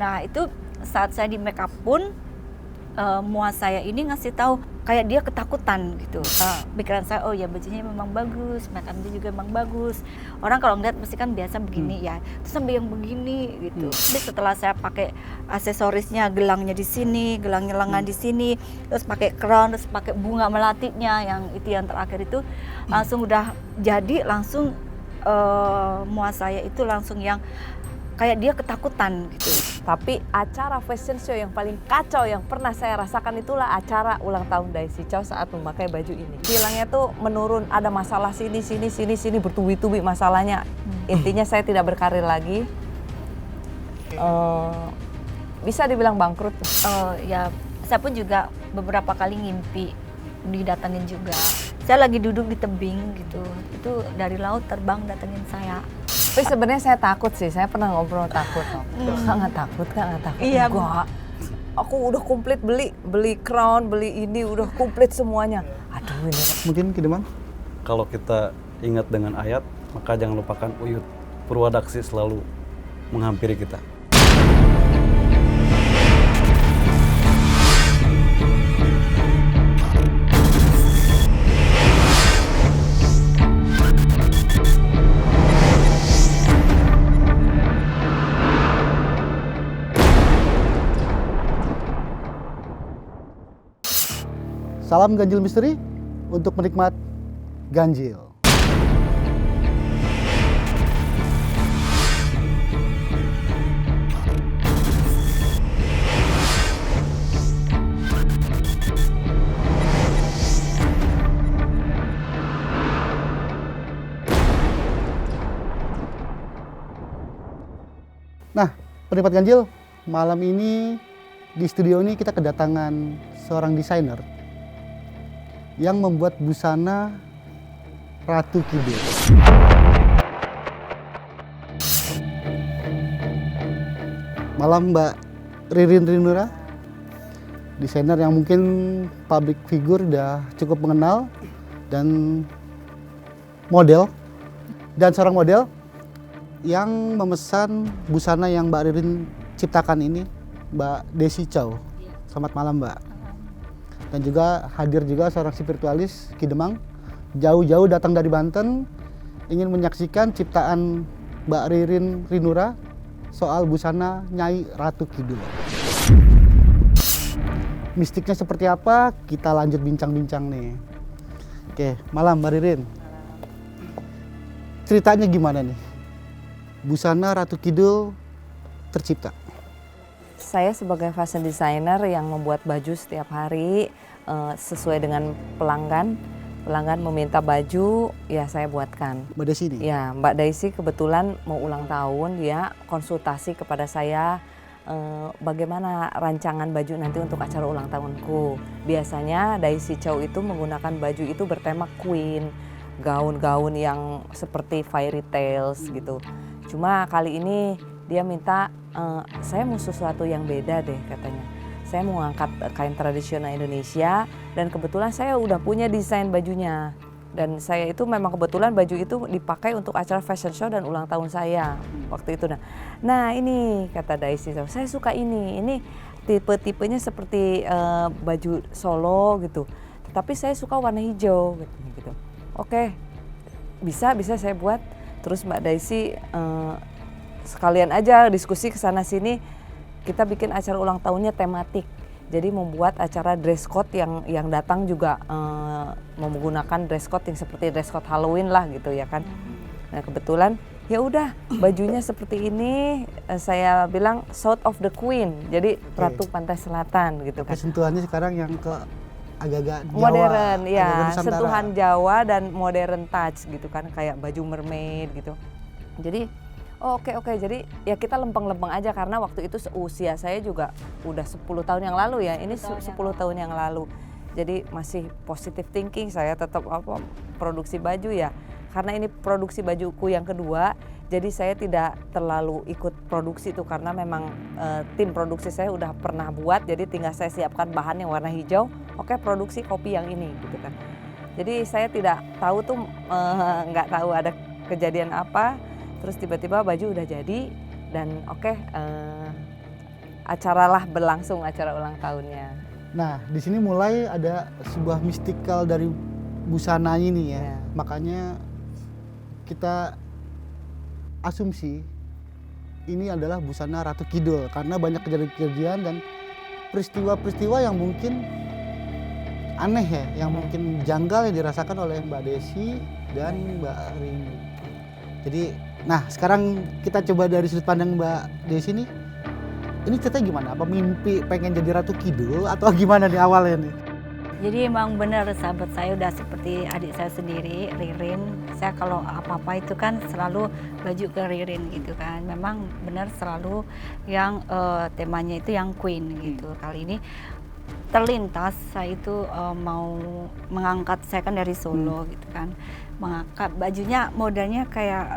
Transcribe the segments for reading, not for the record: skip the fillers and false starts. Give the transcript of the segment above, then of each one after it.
Nah itu saat saya di make up pun muas saya ini ngasih tahu kayak dia ketakutan gitu. Pikiran saya, oh ya bajunya memang bagus, make upnya juga memang bagus. Orang kalau ngeliat pasti kan biasa begini ya, terus sampai yang begini gitu. Tapi setelah saya pakai aksesorisnya, gelangnya di sini, gelangnya lengan di sini, terus pakai crown, terus pakai bunga melatinya, yang itu yang terakhir itu langsung udah jadi, langsung muas saya itu langsung yang kayak dia ketakutan gitu. Tapi acara fashion show yang paling kacau yang pernah saya rasakan itulah acara ulang tahun Daisy Chow saat memakai baju ini. Bilangnya tuh menurun, ada masalah sini, bertubi-tubi masalahnya. Intinya saya tidak berkarir lagi. Bisa dibilang bangkrut. Ya, saya pun juga beberapa kali ngimpi didatengin juga. Saya lagi duduk di tebing gitu, itu dari laut terbang datengin saya. Tapi sebenarnya saya takut sih, saya pernah ngobrol takut. Nggak takut. Iya. Enggak. Aku udah komplit beli crown, beli ini, udah komplit semuanya. Aduh ini. Mungkin Kidemang? Kalau kita ingat dengan ayat, maka jangan lupakan uyut. Purwadaksi selalu menghampiri kita. Salam ganjil misteri untuk menikmat ganjil. Nah, penikmat ganjil, malam ini di studio ini kita kedatangan seorang desainer yang membuat busana Ratu Kidul. Malam Mbak Ririn Rinura, desainer yang mungkin public figure udah cukup mengenal, dan model, dan seorang model yang memesan busana yang Mbak Ririn ciptakan ini, Mbak Daisy Chow. Selamat malam Mbak. Dan juga hadir juga seorang spiritualis Kidemang, jauh-jauh datang dari Banten, ingin menyaksikan ciptaan Mbak Ririn Rinura soal busana Nyai Ratu Kidul. Mistiknya seperti apa? Kita lanjut bincang-bincang nih. Oke, malam Mbak Ririn. Ceritanya gimana nih? Busana Ratu Kidul tercipta. Saya sebagai fashion designer yang membuat baju setiap hari sesuai dengan pelanggan. Pelanggan meminta baju, ya saya buatkan. Mbak Daisy nih? Ya, Mbak Daisy kebetulan mau ulang tahun, dia konsultasi kepada saya bagaimana rancangan baju nanti untuk acara ulang tahunku. Biasanya Daisy Chow itu menggunakan baju itu bertema queen, gaun-gaun yang seperti fairy tales gitu. Cuma kali ini dia minta, saya mau sesuatu yang beda deh katanya. Saya mau ngangkat kain tradisional Indonesia dan kebetulan saya udah punya desain bajunya. Dan saya itu memang kebetulan baju itu dipakai untuk acara fashion show dan ulang tahun saya waktu itu. Nah ini kata Daisy, saya suka ini tipe-tipenya seperti baju solo gitu. Tapi saya suka warna hijau gitu. Oke, bisa saya buat. Terus Mbak Daisy sekalian aja diskusi kesana sini, kita bikin acara ulang tahunnya tematik. Jadi membuat acara dress code yang datang juga menggunakan dress code yang seperti dress code Halloween lah gitu ya kan. Nah kebetulan ya udah bajunya seperti ini, saya bilang South of the Queen, jadi Ratu Pantai Selatan gitu kan. Sentuhannya sekarang yang ke agak-agak Jawa, modern ya, agak sentuhan Jawa dan modern touch gitu kan, kayak baju mermaid gitu. Jadi oke, jadi ya kita lempeng-lempeng aja karena waktu itu usia saya juga udah 10 tahun yang lalu ya, ini 10 tahun yang lalu. Jadi masih positive thinking, saya tetap produksi baju ya. Karena ini produksi bajuku yang kedua, jadi saya tidak terlalu ikut produksi itu karena memang tim produksi saya udah pernah buat, jadi tinggal saya siapkan bahan yang warna hijau, oke produksi kopi yang ini gitu kan. Jadi saya tidak tahu tuh, nggak tahu ada kejadian apa. Terus tiba-tiba baju udah jadi dan acaralah berlangsung acara ulang tahunnya. Nah, di sini mulai ada sebuah mistikal dari busana ini ya. Ya. Makanya kita asumsi ini adalah busana Ratu Kidul karena banyak kejadian-kejadian dan peristiwa-peristiwa yang mungkin aneh ya, yang mungkin janggal yang dirasakan oleh Mbak Desi dan Mbak Rini. Jadi, nah sekarang kita coba dari sudut pandang Mbak Desi nih. Ini ceritanya gimana? Apa mimpi pengen jadi Ratu Kidul atau gimana nih awalnya nih? Jadi emang benar sahabat saya udah seperti adik saya sendiri, Ririn. Saya kalau apa-apa itu kan selalu baju ke Ririn gitu kan. Memang benar selalu yang temanya itu yang Queen gitu. Kali ini terlintas saya itu mau mengangkat, saya kan dari Solo gitu kan. Mengangkat bajunya modelnya kayak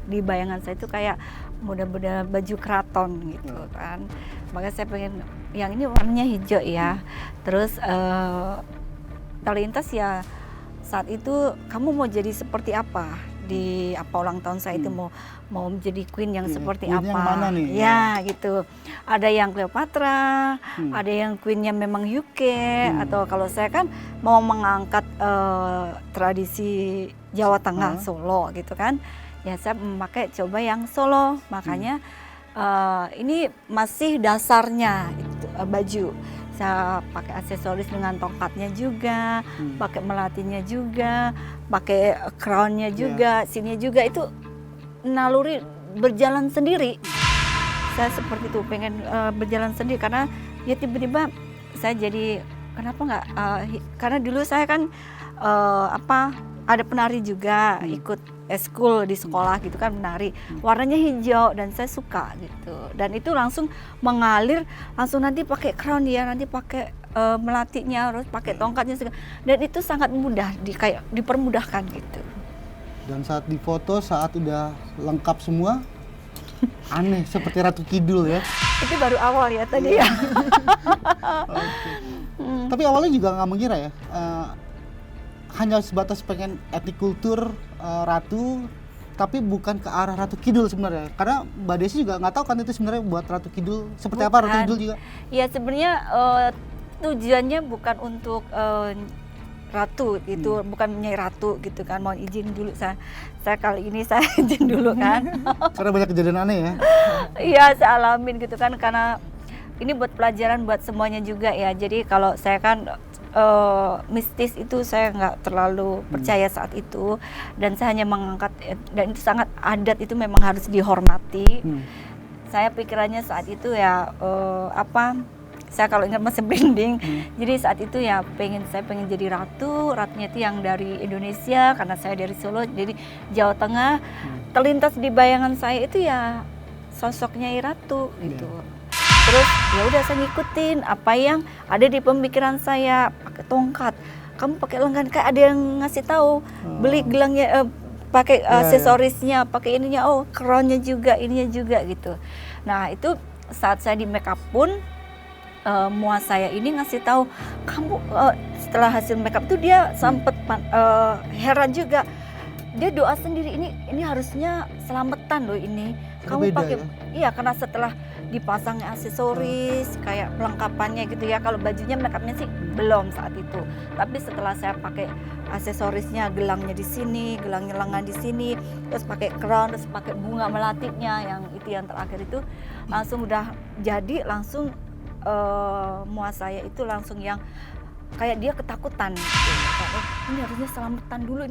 di bayangan saya itu kayak model-model baju keraton gitu kan. Makanya saya pengen yang ini warnanya hijau ya. Terus terlintas ya saat itu kamu mau jadi seperti apa di apa ulang tahun saya itu mau menjadi queen yang seperti queen apa? yang mana nih? Ya gitu. Ada yang Cleopatra, ada yang queennya memang UK atau kalau saya kan mau mengangkat tradisi Jawa Tengah Solo gitu kan. Ya saya memakai coba yang Solo, makanya ini masih dasarnya itu, baju. Saya pakai aksesoris dengan tongkatnya juga, pakai melatinya juga, pakai crownnya juga, sini juga itu naluri berjalan sendiri. Saya seperti itu pengen berjalan sendiri karena ya tiba-tiba saya jadi kenapa nggak? Karena dulu saya kan ada penari juga ikut eskul di sekolah gitu kan menari, warnanya hijau dan saya suka gitu, dan itu langsung mengalir, langsung nanti pakai crown ya, nanti pakai melatinya, harus pakai tongkatnya dan itu sangat mudah kayak dipermudahkan gitu. Dan saat difoto, saat udah lengkap semua, aneh seperti Ratu Kidul ya. Itu baru awal ya tadi ya. Tapi awalnya juga nggak mengira ya. Hanya sebatas pengen etnik kultur Ratu, tapi bukan ke arah Ratu Kidul sebenarnya. Karena Mbak Desi juga nggak tahu kan itu sebenarnya buat Ratu Kidul seperti apa Ratu Kidul juga. Ya sebenarnya tujuannya bukan untuk ratu itu, bukan menjadi ratu gitu kan. Mohon izin dulu saya kali ini saya izin dulu kan. Karena banyak kejadian aneh ya. Iya saya alamin gitu kan, karena ini buat pelajaran buat semuanya juga ya. Jadi kalau saya kan mistis itu saya nggak terlalu percaya saat itu, dan saya hanya mengangkat, dan itu sangat adat, itu memang harus dihormati. Saya pikirannya saat itu ya saya kalau ingat masih branding. Jadi saat itu ya saya pengen jadi ratunya itu yang dari Indonesia karena saya dari Solo, jadi Jawa Tengah. Terlintas di bayangan saya itu ya sosoknya ratu gitu. Terus ya udah saya ngikutin apa yang ada di pemikiran saya, pakai tongkat, kamu pakai lengan, kayak ada yang ngasih tahu beli gelangnya, pakai aksesorisnya, pakai ininya, crownnya juga, ininya juga gitu. Nah itu saat saya di make up pun muas saya ini ngasih tahu kamu setelah hasil make up itu dia sempet heran juga. Dia doa sendiri, ini harusnya selamatan loh ini. Kamu pakai iya, karena setelah dipasangnya aksesoris kayak pelengkapannya gitu ya. Kalau bajunya make upnya sih belum saat itu. Tapi setelah saya pakai aksesorisnya, gelangnya di sini, gelangnya lengan di sini, terus pakai crown, terus pakai bunga melatinya yang itu yang terakhir itu, langsung udah jadi, langsung muas saya itu langsung yang kayak dia ketakutan gitu. Ini harusnya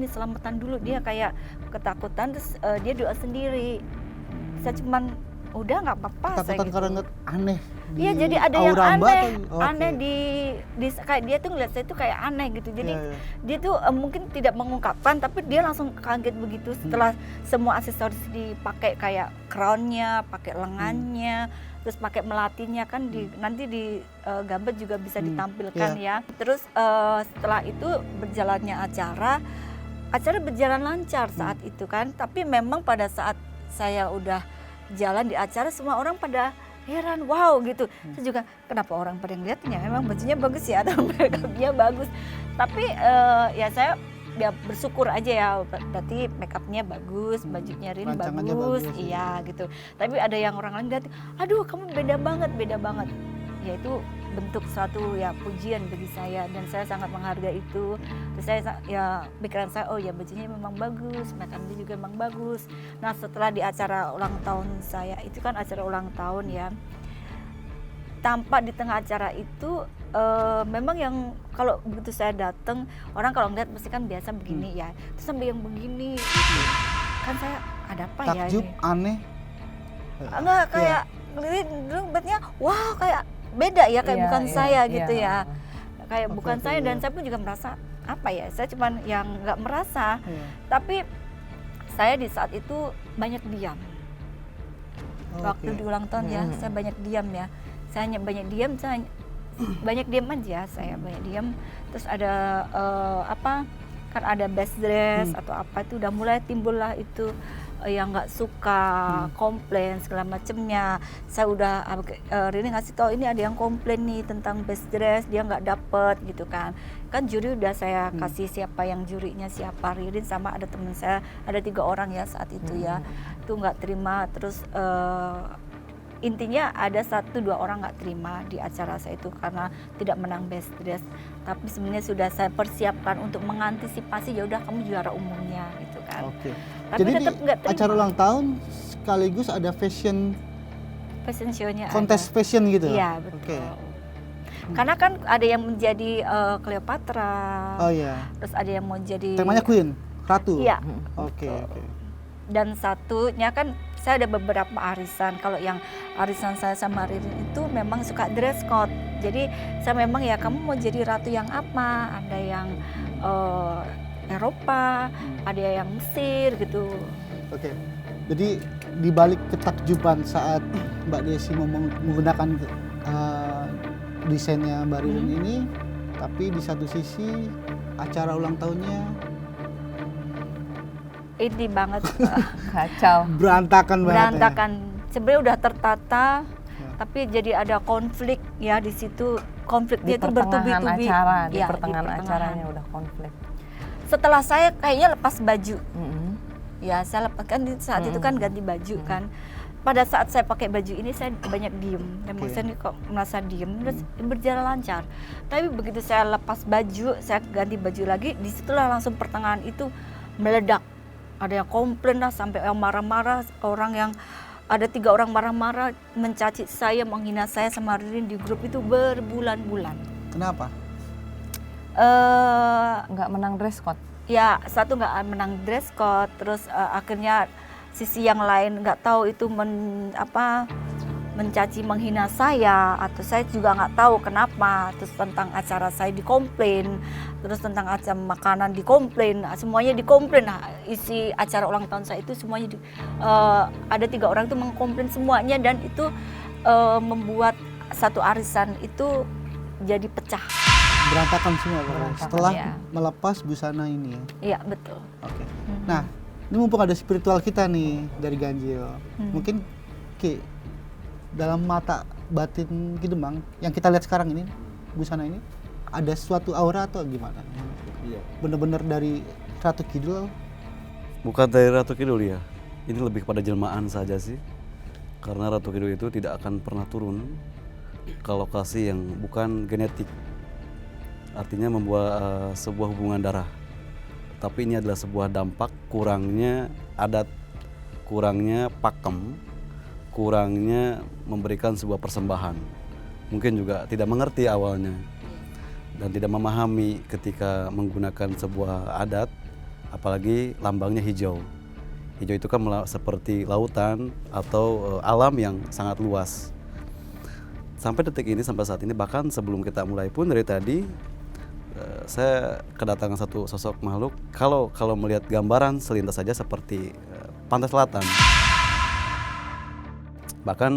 selamatan dulu, dia kayak ketakutan, terus dia doa sendiri. Saya cuman udah nggak apa-apa. Ketakutan gitu. karena aneh. Iya, jadi ada yang aneh di kayak dia tuh ngeliat saya tuh kayak aneh gitu. Jadi dia tuh mungkin tidak mengungkapkan, tapi dia langsung kaget begitu setelah semua aksesoris dipakai, kayak crownnya, pakai lengannya, terus pakai melatinya kan nanti di gambar juga bisa ditampilkan ya. Terus setelah itu berjalannya acara berjalan lancar saat itu kan. Tapi memang pada saat saya udah jalan di acara, semua orang pada heran, wow gitu. Saya juga kenapa orang pada ngeliatnya, memang bajunya bagus ya atau make upnya bagus. Tapi ya saya ya bersyukur aja ya, berarti make upnya bagus, bajunya Rin Rancangannya bagus, bagus, iya gitu. Tapi ada yang orang lain lihat, aduh kamu beda banget. Ya itu bentuk suatu ya pujian bagi saya dan saya sangat menghargai itu. Terus saya ya pikiran saya, oh ya bajunya memang bagus, make upnya juga memang bagus. Nah setelah di acara ulang tahun saya, itu kan acara ulang tahun ya, tampak di tengah acara itu memang yang kalau begitu saya datang, orang kalau ngeliat pasti kan biasa begini ya, terus sampai yang begini gitu. Kan saya ada apa ya Takjub, ini? aneh. Enggak kayak ngeliat dulu lihatnya, wah kayak beda ya, kayak Iya, bukan iya, saya iya. gitu ya, kayak Oke, bukan oke, saya, dan iya. saya pun juga merasa apa ya, saya cuman yang nggak merasa, Iya. tapi saya di saat itu banyak diam. Waktu Oke. di ulang tahun ya, Hmm. saya banyak diam ya. Saya hanya banyak diam, banyak diam aja, saya banyak diam. Terus ada apa? Kan ada best dress atau apa itu udah mulai timbullah itu yang nggak suka, komplain segala macemnya. Saya udah Rini ngasih tahu ini ada yang komplain nih tentang best dress, dia nggak dapet gitu kan. Kan juri udah saya kasih siapa yang jurinya, siapa Ririn sama ada teman saya, ada 3 orang ya saat itu ya. Itu nggak terima, terus intinya ada 1-2 orang nggak terima di acara saya itu karena tidak menang best dress. Tapi sebenarnya sudah saya persiapkan untuk mengantisipasi, ya udah kamu juara umumnya gitu kan. Oke. Tapi Jadi tetap di nggak terima. acara ulang tahun sekaligus ada fashion Fashion show-nya kontes ada. fashion gitu. Iya betul. Oke. Karena kan ada yang menjadi Cleopatra, Oh iya. terus ada yang mau jadi Temanya Queen, Ratu. Iya. Oke, betul. oke. Dan satunya kan saya ada beberapa arisan. Kalau yang arisan saya sama Ririn itu memang suka dress code. Jadi saya memang ya kamu mau jadi ratu yang apa? Ada yang Eropa, ada yang Mesir gitu. Oke. Jadi di balik ketakjuban saat Mbak Desi menggunakan desainnya Mbak Ririn ini, tapi di satu sisi acara ulang tahunnya Ini banget Kacau. berantakan banget. ya. berantakan. Sebenarnya udah tertata, Ya. tapi jadi ada konflik ya di situ. Di Konfliknya itu pertengahan bertubi-tubi. acara, di Ya, pertengahan pertengahan. acaranya udah konflik. Setelah saya kayaknya lepas baju. Mm-mm. Ya saya lepas kan di saat itu kan ganti baju kan. Pada saat saya pakai baju ini saya banyak diem. Memang Oke. saya ini kok merasa diem, terus berjalan lancar. Tapi begitu saya lepas baju, saya ganti baju lagi, disitulah langsung pertengahan itu meledak. Ada yang komplain lah, sampai yang marah-marah, orang yang ada 3 orang marah-marah, mencaci saya, menghina saya sama Ririn di grup itu berbulan-bulan. Kenapa? Nggak menang dress code. Ya satu nggak menang dress code, terus akhirnya sisi yang lain nggak tahu itu mencaci menghina saya, atau saya juga nggak tahu kenapa. Terus tentang acara saya dikomplain, terus tentang acara makanan dikomplain, semuanya dikomplain. Nah, isi acara ulang tahun saya itu semuanya ada 3 orang itu mengkomplain semuanya, dan itu membuat satu arisan itu jadi pecah. Berantakan semua pokoknya. Berantakan, Setelah ya. melepas busana ini ya. Iya betul. Oke. Nah, ini mumpung ada spiritual kita nih dari Ganjil. Mungkin Ki, dalam mata batin Ki Demang yang kita lihat sekarang ini, busana ini ada suatu aura atau gimana? Iya. Bener-bener dari Ratu Kidul. Bukan dari Ratu Kidul ya. Ini lebih kepada jelmaan saja sih. Karena Ratu Kidul itu tidak akan pernah turun ke lokasi yang bukan genetik. Artinya membuat sebuah hubungan darah. Tapi ini adalah sebuah dampak kurangnya adat, kurangnya pakem, kurangnya memberikan sebuah persembahan. Mungkin juga tidak mengerti awalnya dan tidak memahami ketika menggunakan sebuah adat, apalagi lambangnya hijau. Hijau itu kan seperti lautan atau alam yang sangat luas. Sampai detik ini, sampai saat ini, bahkan sebelum kita mulai pun dari tadi, saya kedatangan satu sosok makhluk. Kalau melihat gambaran selintas saja seperti pantai selatan. Bahkan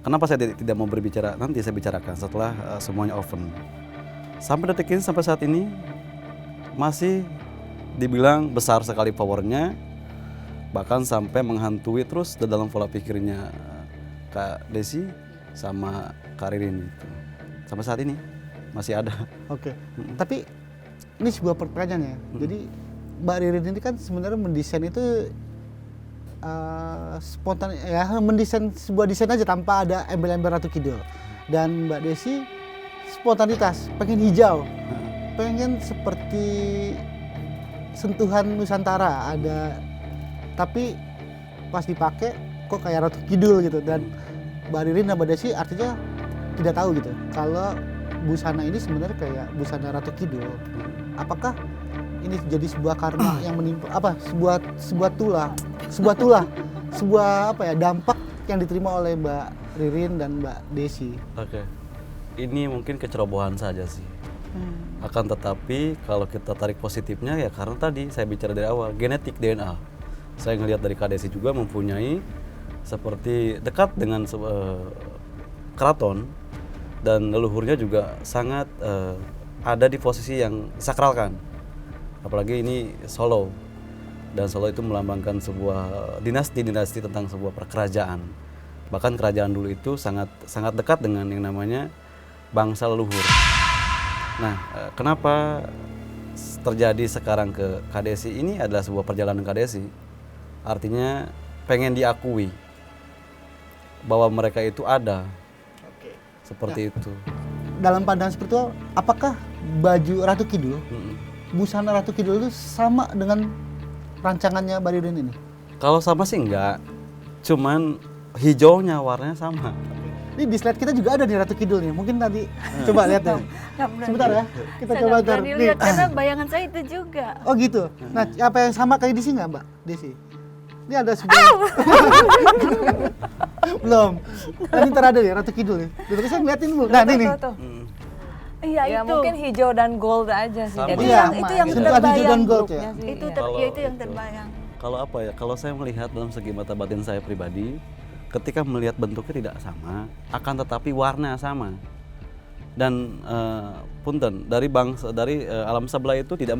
kenapa saya tidak mau berbicara, nanti saya bicarakan setelah semuanya open. Sampai detik ini, sampai saat ini masih dibilang besar sekali powernya, bahkan sampai menghantui terus di dalam pola pikirnya Kak Desi sama Kak Ririn itu. Sampai saat ini masih ada. Oke. Tapi ini sebuah pertanyaan ya. Jadi Mbak Ririn ini kan sebenarnya mendesain itu spontan ya, mendesain sebuah desain aja tanpa ada embel-embel Ratu Kidul. Dan Mbak Desi spontanitas, pengen hijau, pengen seperti sentuhan Nusantara ada, tapi pas dipakai kok kayak Ratu Kidul gitu. Dan Mbak Ririn dan Mbak Desi artinya tidak tahu gitu kalau busana ini sebenarnya kayak busana Ratu Kidul. Apakah ini jadi sebuah karma yang menimpa sebuah apa ya, dampak yang diterima oleh Mbak Ririn dan Mbak Desi? Oke. Ini mungkin kecerobohan saja sih. Akan tetapi kalau kita tarik positifnya ya karena tadi saya bicara dari awal genetik DNA. Saya ngelihat dari Kak Desi juga mempunyai seperti dekat dengan keraton dan leluhurnya juga sangat ada di posisi yang sakralkan. Apalagi ini Solo, dan Solo itu melambangkan sebuah dinasti-dinasti tentang sebuah kerajaan. Bahkan kerajaan dulu itu sangat dekat dengan yang namanya bangsa leluhur. Nah, kenapa terjadi sekarang ke KDSI ini adalah sebuah perjalanan KDSI. Artinya pengen diakui bahwa mereka itu ada. Seperti itu. Dalam pandangan spiritual, apakah baju Ratu Kidul, busana Ratu Kidul itu sama dengan rancangannya Mbak Ririn ini? Kalau sama sih enggak, cuman hijaunya warnanya sama. Ini di slide kita juga ada nih Ratu Kidul nih, mungkin tadi coba lihat ya. Nggak berani. Sebentar ya, kita Saya coba nggak ntar. berani Nih. lihat karena bayangan saya itu juga. Oh gitu. Nah, apa yang sama kayak di sini nggak Mbak Desi? Ini ada sebuah. Belum. Nanti ntar ada ya Ratu Kidul nih. Jadi saya ngeliatin dulu. Nah ini nih. Iya Ya itu. mungkin hijau dan gold aja sih. Sama. Jadi Iya, sama itu yang gitu. sentuhan hijau dan terbayang gold ya. Grupnya sih. Itu Kalau ya itu yang itu. terbayang. Kalau apa ya? Kalau saya melihat dalam segi mata batin saya pribadi, ketika melihat bentuknya tidak sama, akan tetapi warna sama. Dan punten dari alam sebelah itu tidak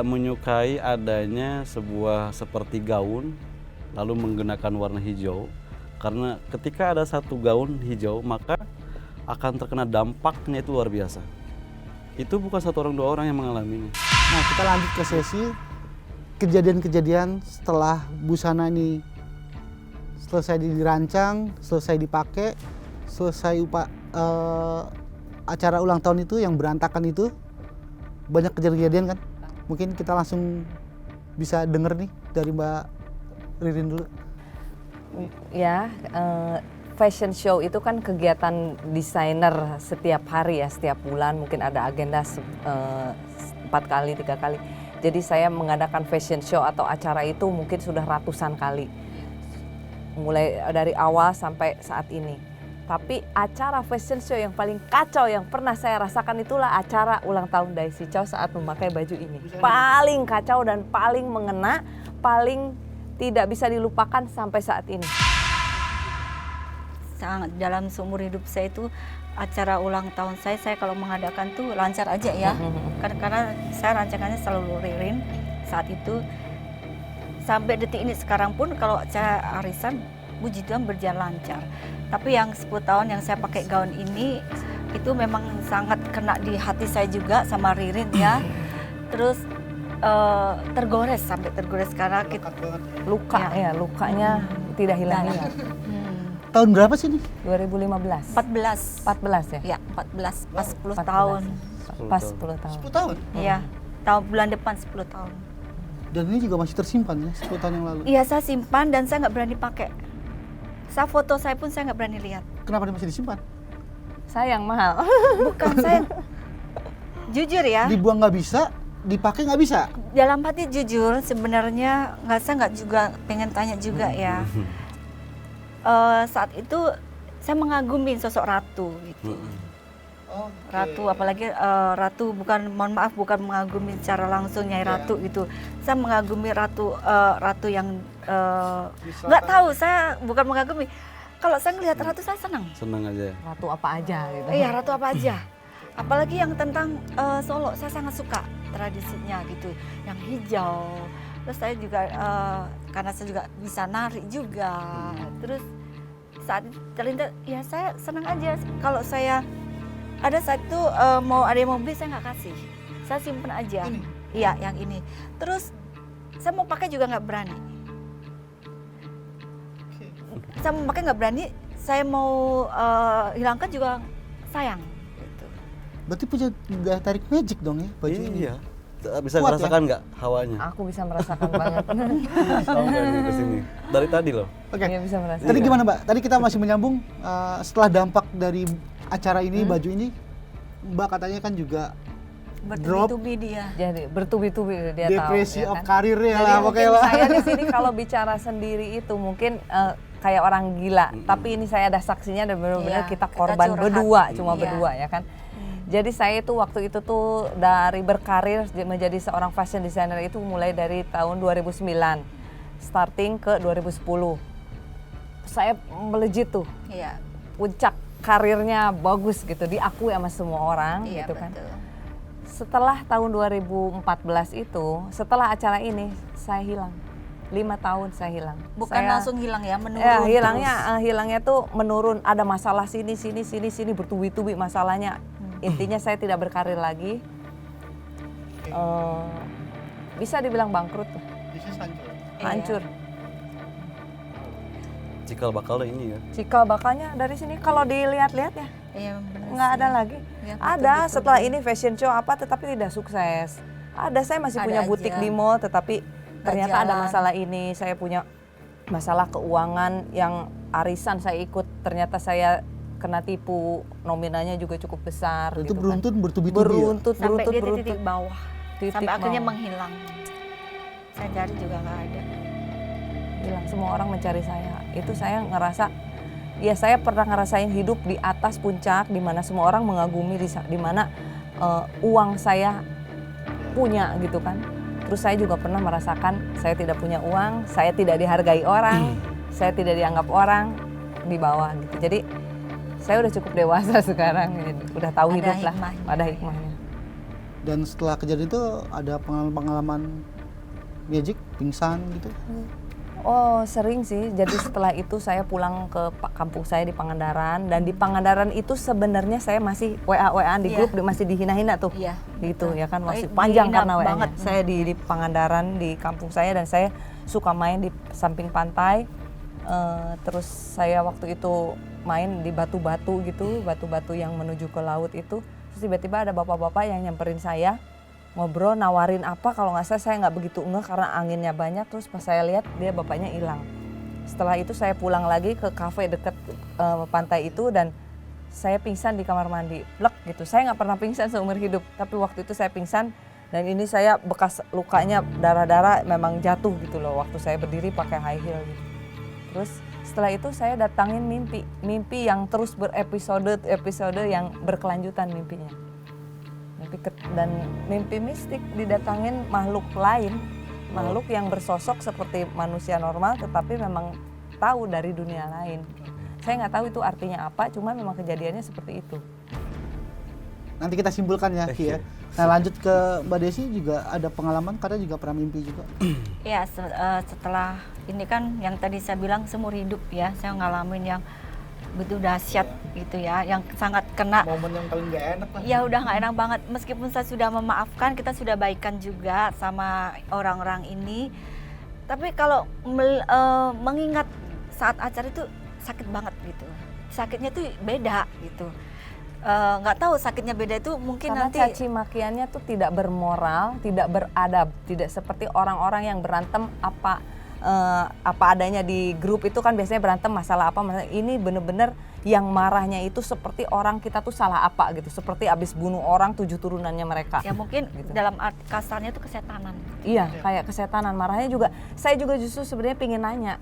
menyukai adanya sebuah seperti gaun lalu menggunakan warna hijau, karena ketika ada satu gaun hijau maka akan terkena dampaknya itu luar biasa. Itu bukan satu orang dua orang yang mengalaminya. Nah kita lanjut ke sesi kejadian-kejadian setelah busana ini selesai dirancang, selesai dipakai, selesai acara ulang tahun itu yang berantakan itu, banyak kejadian-kejadian kan? Mungkin kita langsung bisa denger nih dari Mbak Ririn dulu. Ya, fashion show itu kan kegiatan desainer setiap hari ya, setiap bulan mungkin ada agenda 4 kali, 3 kali. Jadi saya mengadakan fashion show atau acara itu mungkin sudah ratusan kali. Mulai dari awal sampai saat ini. Tapi acara fashion show yang paling kacau yang pernah saya rasakan itulah acara ulang tahun Daisy Chow saat memakai baju ini. Paling kacau dan paling mengena, paling tidak bisa dilupakan sampai saat ini. Sangat dalam seumur hidup saya itu acara ulang tahun saya kalau mengadakan tuh lancar aja ya. Karena saya rancangannya selalu Ririn saat itu. Sampai detik ini sekarang pun kalau saya arisan, puji Tuhan berjalan lancar. Tapi yang 10 tahun yang saya pakai gaun ini itu memang sangat kena di hati saya juga sama Ririn ya. Terus sampai tergores karena kita Luka ya, lukanya tidak hilang-hilang. Tahun berapa sih nih? 2015. 14 ya? ya 14 pas 10 14 tahun. Pas 10 tahun. 10 tahun? Iya, tahun bulan depan 10 tahun. Dan ini juga masih tersimpan ya 10 tahun yang lalu. Iya, saya simpan dan saya nggak berani pakai. Saya foto saya pun saya nggak berani lihat. Kenapa dia masih disimpan? Sayang mahal. Bukan saya jujur ya. Dibuang nggak bisa, dipakai nggak bisa. Dalam hati jujur sebenarnya saya nggak juga pengen tanya juga ya. Saat itu saya mengagumi sosok Ratu gitu. Ratu apalagi Ratu bukan mengagumi secara langsung Nyai Ratu gitu. Saya mengagumi Ratu yang nggak tahu, saya bukan mengagumi. Kalau saya ngelihat Ratu saya senang. Senang aja. Ratu apa aja gitu. Iya, Ratu apa aja. Apalagi yang tentang Solo, saya sangat suka tradisinya gitu. Yang hijau. Terus saya juga karena saya juga bisa nari juga. Terus saat terlintas ya saya senang aja kalau saya Ada satu mau ada yang mau beli saya nggak kasih, saya simpen aja. Ini? Iya, yang ini. Terus saya mau pakai juga nggak berani. Saya mau pakai nggak berani, saya mau hilangkan juga sayang. Gitu. Berarti punya daya tarik magic dong ya baju ini. Iya. Bisa Kuat merasakan nggak hawanya? Aku bisa merasakan banget. Sampai ke sini. Dari tadi loh. Oke. Iya bisa merasakan. Tadi gimana Mbak? Tadi kita masih menyambung setelah dampak dari acara ini baju ini, Mbak katanya kan juga drop Bertubi-tubi dia. Jadi bertubi-tubi dia depresi tahu, ya of kan? karir ya Jadi lah mungkin pokoknya lah. saya di sini kalau bicara sendiri itu mungkin kayak orang gila, tapi ini saya ada saksinya dan benar-benar Iya, kita kita korban curhat. berdua, cuma Iya. berdua ya kan. Jadi saya itu waktu itu tuh dari berkarir menjadi seorang fashion designer itu mulai dari tahun 2009, starting ke 2010. Saya melejit tuh, Iya. puncak karirnya bagus gitu, diakui sama semua orang Iya, gitu kan. betul. Setelah tahun 2014 itu, setelah acara ini saya hilang. 5 tahun saya hilang. Bukan Saya- langsung hilang ya, menurun. Ya, terus. hilangnya tuh menurun. Ada masalah sini bertubi-tubi masalahnya. Intinya saya tidak berkarir lagi. Bisa dibilang bangkrut, tuh. Bisnis hancur. Hancur. Cikal bakal ini ya. Cikal bakalnya dari sini kalau dilihat-lihat ya Iya, benar nggak sih. ada lagi. Ya, Ada betul-betul. setelah ini fashion show apa tetapi tidak sukses. Ada saya masih Ada punya aja. butik di mall tetapi ternyata ada jalan. masalah ini. Saya punya masalah keuangan yang arisan saya ikut ternyata saya kena tipu, nominalnya juga cukup besar. Itu gitu kan. beruntun bertubi-tubi ya? Beruntut, Sampai dia beruntut. titik bawah. Titik Sampai akhirnya bawah. menghilang. Saya cari juga nggak ada. Hilang, semua orang mencari saya. Itu saya ngerasa, ya saya pernah ngerasain hidup di atas puncak di mana semua orang mengagumi, di mana uang saya punya gitu kan. Terus saya juga pernah merasakan saya tidak punya uang, saya tidak dihargai orang, saya tidak dianggap orang di bawah gitu. Jadi saya udah cukup dewasa sekarang, udah tahu Ada hidup lah, hikmahnya. ada hikmahnya. Dan setelah kejadian itu ada pengalaman magic, pingsan gitu. Oh sering sih, jadi setelah itu saya pulang ke kampung saya di Pangandaran. Dan di Pangandaran itu sebenarnya saya masih WA-WAan di Iya. grup, masih dihina-hina tuh. Iya, Gitu betul. ya kan, masih Dihina panjang karena WA-nya. banget. Saya di Pangandaran, di kampung saya, dan saya suka main di samping pantai. Terus saya waktu itu main di batu-batu gitu, batu-batu yang menuju ke laut itu. Terus tiba-tiba ada bapak-bapak yang nyamperin saya, ngobrol, nawarin apa, kalau nggak salah saya nggak begitu ngeh karena anginnya banyak. Terus pas saya lihat dia bapaknya hilang. Setelah itu saya pulang lagi ke kafe dekat pantai itu dan saya pingsan di kamar mandi, blek gitu. Saya nggak pernah pingsan seumur hidup, tapi waktu itu saya pingsan dan ini saya bekas lukanya darah-darah memang jatuh gitu loh waktu saya berdiri pakai high heel gitu. Terus setelah itu saya datangin mimpi yang terus berepisode yang berkelanjutan mimpinya. Dan mimpi mistik didatangin makhluk lain, makhluk yang bersosok seperti manusia normal tetapi memang tahu dari dunia lain. Saya nggak tahu itu artinya apa, cuma memang kejadiannya seperti itu. Nanti kita simpulkan ya Ki ya. Nah lanjut ke Mbak Desi, juga ada pengalaman karena juga pernah mimpi juga. Ya setelah ini kan yang tadi saya bilang seumur hidup ya, saya ngalamin yang begitu dahsyat gitu ya, yang sangat kena. Momen yang paling gak enak lah. Ya udah nggak enak banget, meskipun saya sudah memaafkan, kita sudah baikan juga sama orang-orang ini. Tapi kalau mengingat saat acara itu sakit banget gitu, sakitnya tuh beda gitu. Nggak tahu sakitnya beda itu mungkin Karena nanti caci makiannya tuh tidak bermoral, tidak beradab, tidak seperti orang-orang yang berantem apa adanya di grup itu kan biasanya berantem masalah apa, masalah ini bener-bener yang marahnya itu seperti orang kita tuh salah apa gitu, seperti abis bunuh orang 7 turunannya mereka. ya mungkin Gitu. dalam kasarnya itu kesetanan. Iya, kayak kesetanan, marahnya juga. Saya juga justru sebenarnya pengen nanya,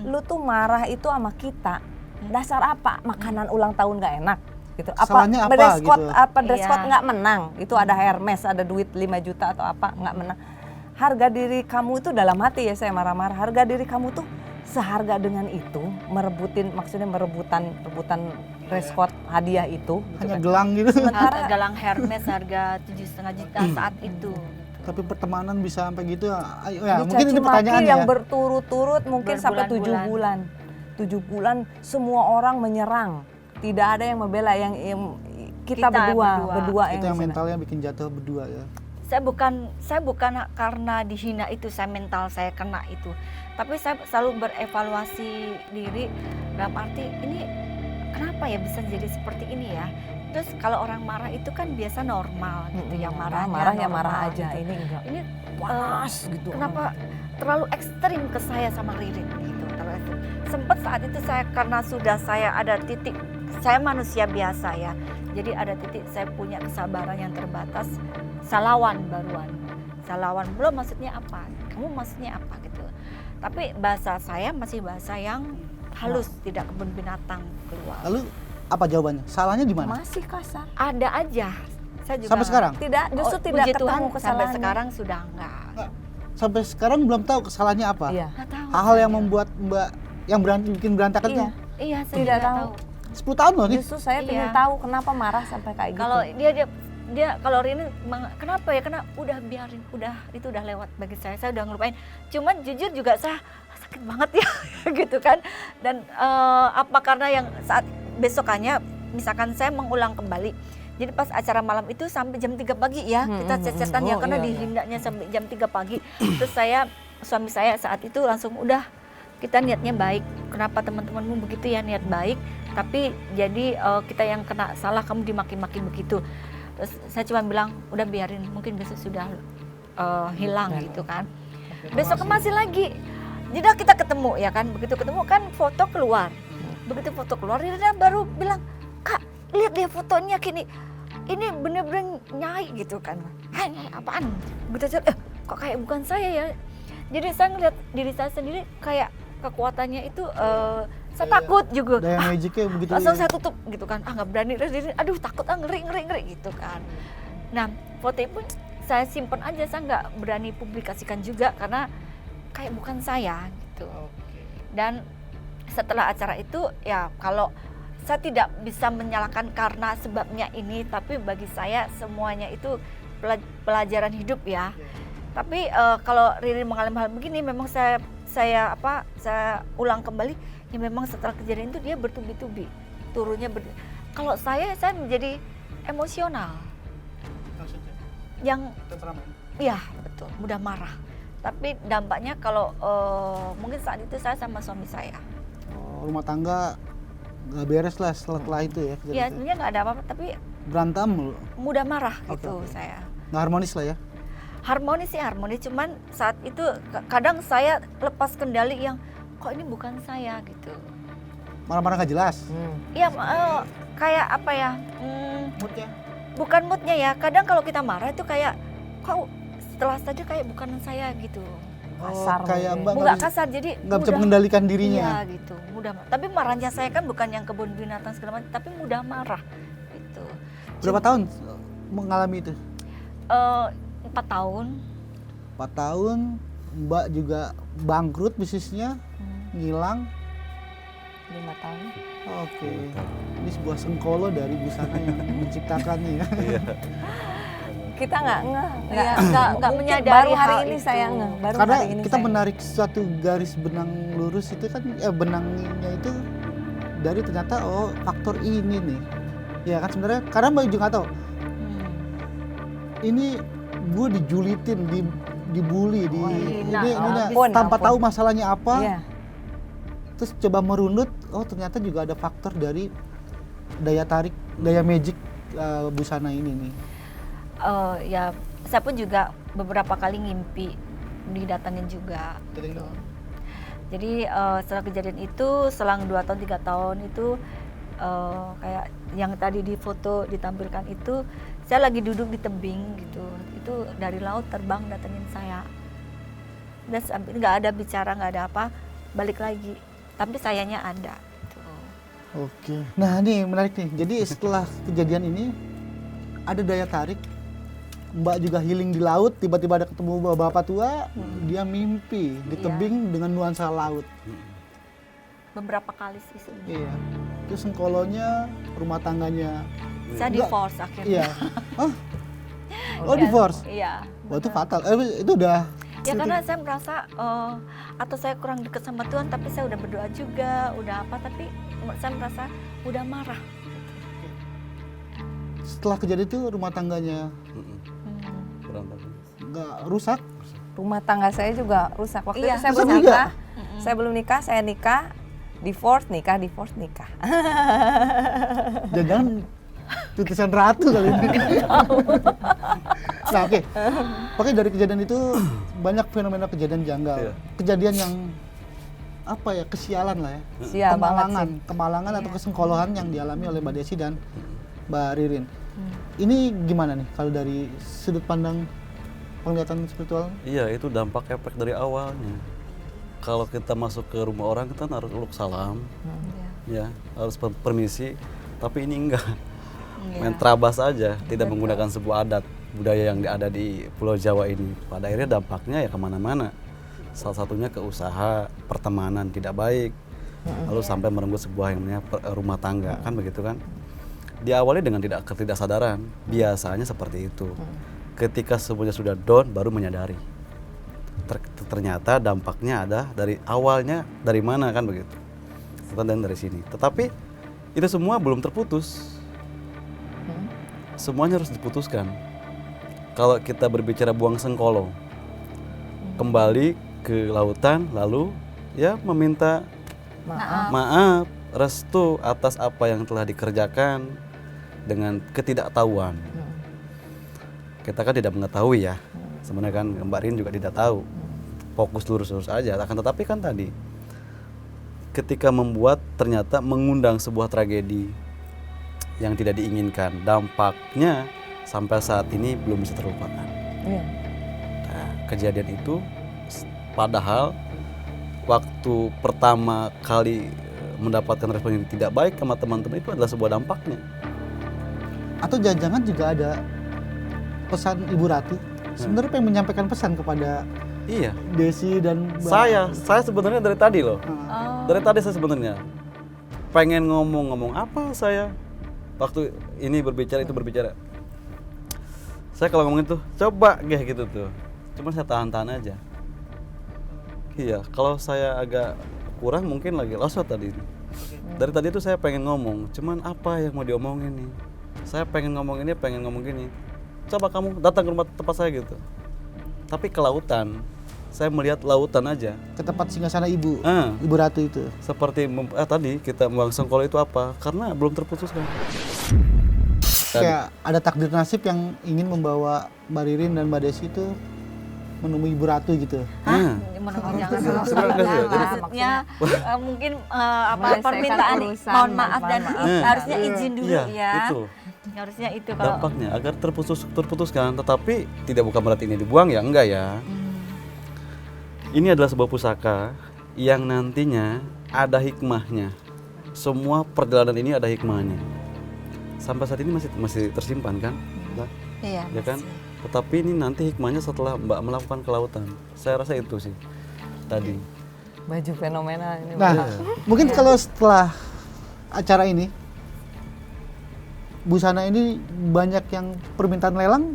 lu tuh marah itu sama kita, dasar apa? Makanan ulang tahun gak enak? Gitu. Salahnya apa, dress code, gitu? apa dress Iya. code nggak menang? Itu ada Hermes, ada duit 5 juta atau apa, nggak menang. Harga diri kamu itu dalam hati ya saya marah-marah. Harga diri kamu tuh seharga dengan itu, merebutan dress code hadiah itu. Gitu Hanya kan. gelang gitu. Sementara galang Hermes harga 7,5 juta saat itu. Tapi pertemanan bisa sampai gitu ya. Ayo ya, mungkin Dicaci ini pertanyaan maki ya. yang berturut-turut mungkin sampai 7 Berbulan-bulan. bulan. 7 bulan semua orang menyerang. Tidak ada yang membela, yang kita berdua Itu yang di sana. mentalnya bikin jatuh berdua ya. Saya bukan karena dihina itu saya mental saya kena itu. Tapi saya selalu berevaluasi diri dalam arti ini kenapa ya bisa jadi seperti ini ya. Terus kalau orang marah itu kan biasa normal gitu ya, marahnya marah ya normal marah aja, gitu. ini enggak. Ini Panas gitu. kenapa terlalu ekstrim ke saya sama Ririn gitu. Terlalu ekstrim. Sempet saat itu saya karena sudah saya ada titik, saya manusia biasa ya. Jadi ada titik saya punya kesabaran yang terbatas, saya lawan baruan. Saya lawan, belum maksudnya apa? Kamu maksudnya apa gitu. Tapi bahasa saya masih bahasa yang halus, tidak kebun binatang keluar. Lalu apa jawabannya? Salahnya di mana? Masih kasar. Ada aja. Saya juga Sampai sekarang? Tidak, justru tidak puji ketemu Tuhan, sampai kesalahannya. sekarang sudah enggak. Sampai sekarang belum tahu kesalahannya apa. Iya. Nggak tahu. Hal-hal yang membuat Mbak yang bikin berantakan Iya. tuh Iya, saya Tidak tidak tahu. tahu. 10 tahun loh nih. Justru saya Iya. ingin tahu kenapa marah sampai kayak gitu. Kalau dia kalau Rini kenapa ya? Karena udah biarin, itu udah lewat bagi saya udah ngelupain. Cuman jujur juga saya sakit banget ya gitu kan. Dan apa karena yang saat besokannya misalkan saya mengulang kembali. Jadi pas acara malam itu sampai jam 3 pagi ya, kita cecetan ya Oh, karena iya, iya. dihindaknya sampai jam 3 pagi. Terus suami saya saat itu langsung udah kita niatnya baik. Kenapa teman-temanmu begitu ya, niat baik, tapi jadi kita yang kena salah, kamu dimaki-maki begitu. Terus saya cuma bilang udah biarin, mungkin besok sudah hilang gitu kan. Besok masih lagi. Jadi kita ketemu ya kan, begitu ketemu kan foto keluar. Begitu foto keluar dia baru bilang, "Kak, lihat deh fotonya gini. Ini bener-bener nyai gitu kan." "Hei, apaan?" Begitu aja, kok kayak bukan saya ya. Jadi saya ngeliat diri saya sendiri kayak kekuatannya itu saya takut juga. Daya magicnya begitu. Langsung ya. saya tutup gitu kan, nggak berani, aduh takut, ngeri gitu kan. Nah foto itu saya simpen aja, saya nggak berani publikasikan juga karena kayak bukan saya gitu. Dan setelah acara itu ya kalau saya tidak bisa menyalahkan karena sebabnya ini, tapi bagi saya semuanya itu pelajaran hidup ya. Tapi kalau Riri mengalami hal begini memang saya ulang kembali ya, memang setelah kejadian itu dia bertubi-tubi turunnya kalau saya menjadi emosional yang iya betul mudah marah, tapi dampaknya kalau mungkin saat itu saya sama suami saya Rumah tangga nggak beres lah setelah itu ya. kejadian ya itu. sebenarnya nggak ada apa-apa tapi Berantem mulu. mudah marah gitu. Oke. Saya Nggak harmonis lah ya. harmonis sih harmonis, cuman saat itu kadang saya lepas kendali yang kok ini bukan saya gitu. Marah-marah nggak jelas. Iya kayak apa ya, Moodnya. bukan moodnya ya, kadang kalau kita marah itu kayak kok setelah saja kayak bukan saya gitu. Kasar kayak mungkin. Mbak Nggak kasar, jadi nggak bisa mudah. mengendalikan dirinya. Iya gitu, mudah. Tapi marahnya saya kan bukan yang kebun binatang segala macam, tapi mudah marah gitu. Berapa tahun mengalami itu? 4 tahun. 4 tahun. Mbak juga bangkrut bisnisnya, ngilang. 5 tahun. Oke. Ini sebuah sengkolo dari busana yang menciptakannya ya. Kita nggak ngeh, Iya, nggak mungkin menyadari baru hari hal ini itu. saya ngeh, baru Karena hari ini kita saya menarik suatu garis benang lurus itu kan benangnya itu dari ternyata faktor ini nih. Ya kan sebenarnya karena Mbak juga nggak tahu. Ini gue dijulitin, dibully, dihina, ini ampun, tanpa ampun. tahu masalahnya apa. Iya. Terus coba merunut, ternyata juga ada faktor dari daya tarik, daya magic busana ini nih. Ya saya pun juga beberapa kali ngimpi didatangin juga. Gitu. Jadi setelah kejadian itu selang 2 tahun 3 tahun itu kayak yang tadi di foto ditampilkan itu saya lagi duduk di tebing gitu, itu dari laut terbang datengin saya. Dan sampai nggak ada bicara, nggak ada apa, balik lagi. Tapi sayanya ada. Gitu. Oke. Nah ini menarik nih. Jadi setelah kejadian ini ada daya tarik. Mbak juga healing di laut. Tiba-tiba ada ketemu bapak tua. Dia mimpi di Iya. tebing dengan nuansa laut. Beberapa kali sih sebenarnya. Iya. Terus sengkolonya, rumah tangganya. Saya Enggak. divorce akhirnya. Iya. Hah? Oh Udah. divorce. Iya. Wah itu benar. fatal. Itu udah. Ya karena saya merasa atau saya kurang dekat sama Tuhan, tapi saya udah berdoa juga, udah apa, tapi saya merasa udah marah. setelah kejadian itu rumah tangganya Berantakan. nggak rusak? Rumah tangga saya juga rusak. Waktu Iya, itu saya rusak belum juga? nikah. Saya belum nikah, saya nikah, divorce, nikah. Jangan titisan ratu kali ini. Nah, oke dari kejadian itu banyak fenomena kejadian janggal. Iya. Kejadian yang apa ya, kesialan lah ya. Sial banget sih. Kemalangan atau kesengkolohan yang dialami oleh Mbak Desi dan Mbak Ririn. Ini gimana nih kalau dari sudut pandang penglihatan spiritual? Iya, itu dampak efek dari awalnya. Kalau kita masuk ke rumah orang kita harus uluk salam, ya harus permisi. Tapi ini enggak, main terabas aja, tidak menggunakan sebuah adat budaya yang ada di Pulau Jawa ini. Pada akhirnya dampaknya ya kemana-mana. Salah satunya ke usaha, pertemanan tidak baik, lalu sampai merenggut sebuah yang namanya rumah tangga, kan begitu kan? Diawali dengan ketidaksadaran, biasanya seperti itu. Ketika semuanya sudah down, baru menyadari. Ternyata dampaknya ada dari awalnya, dari mana kan begitu. Dan dari sini. Tetapi itu semua belum terputus. Semuanya harus diputuskan. Kalau kita berbicara buang sengkolo, kembali ke lautan, lalu ya meminta maaf, restu atas apa yang telah dikerjakan dengan ketidaktahuan. Kita kan tidak mengetahui ya, sebenarnya kan Mbak Rin juga tidak tahu. Fokus lurus-lurus aja. Akan tetapi kan tadi, ketika membuat ternyata mengundang sebuah tragedi yang tidak diinginkan, dampaknya sampai saat ini belum bisa terlupakan. Nah, kejadian itu, padahal waktu pertama kali mendapatkan respon yang tidak baik sama teman-teman itu adalah sebuah dampaknya. Atau jangan-jangan juga ada pesan Ibu Rati sebenarnya pengen menyampaikan pesan kepada Iya. Desi dan Saya sebenarnya dari tadi loh. Oh. Dari tadi saya sebenarnya pengen ngomong apa saya waktu ini berbicara itu berbicara. Saya kalau ngomong itu coba gitu tuh. Cuman saya tahan-tahan aja. Iya, kalau saya agak kurang mungkin lagi losot tadi. Dari tadi tuh saya pengen ngomong, cuman apa yang mau diomongin nih? Saya pengen ngomong ini, pengen ngomong gini. Coba kamu datang ke rumah tempat saya gitu. Tapi ke lautan, saya melihat lautan aja. ke tempat singgasana Ibu Ratu itu. Seperti tadi kita membuang sengkolo itu apa? Karena belum terputus kan. Kayak ada takdir nasib yang ingin membawa Mbak Ririn dan Mbak Desi itu menemui Ibu Ratu gitu. Hah? Jangan Sebenarnya enggak sih, jadi- maksudnya mungkin Menyelesaikan permintaan urusan, mohon maaf dan maaf. harusnya izin dulu Iya, ya. itu Harusnya itu kalau dampaknya agar terputuskan, tetapi tidak bukan berarti ini dibuang ya, enggak ya. Ini adalah sebuah pusaka yang nantinya ada hikmahnya. Semua perjalanan ini ada hikmahnya. Sampai saat ini masih tersimpan kan? iya, Ya kan? Tetapi ini nanti hikmahnya setelah Mbak melakukan ke lautan. Saya rasa itu sih tadi. Baju fenomena ini. Nah, mungkin kalau setelah acara ini busana ini banyak yang permintaan lelang,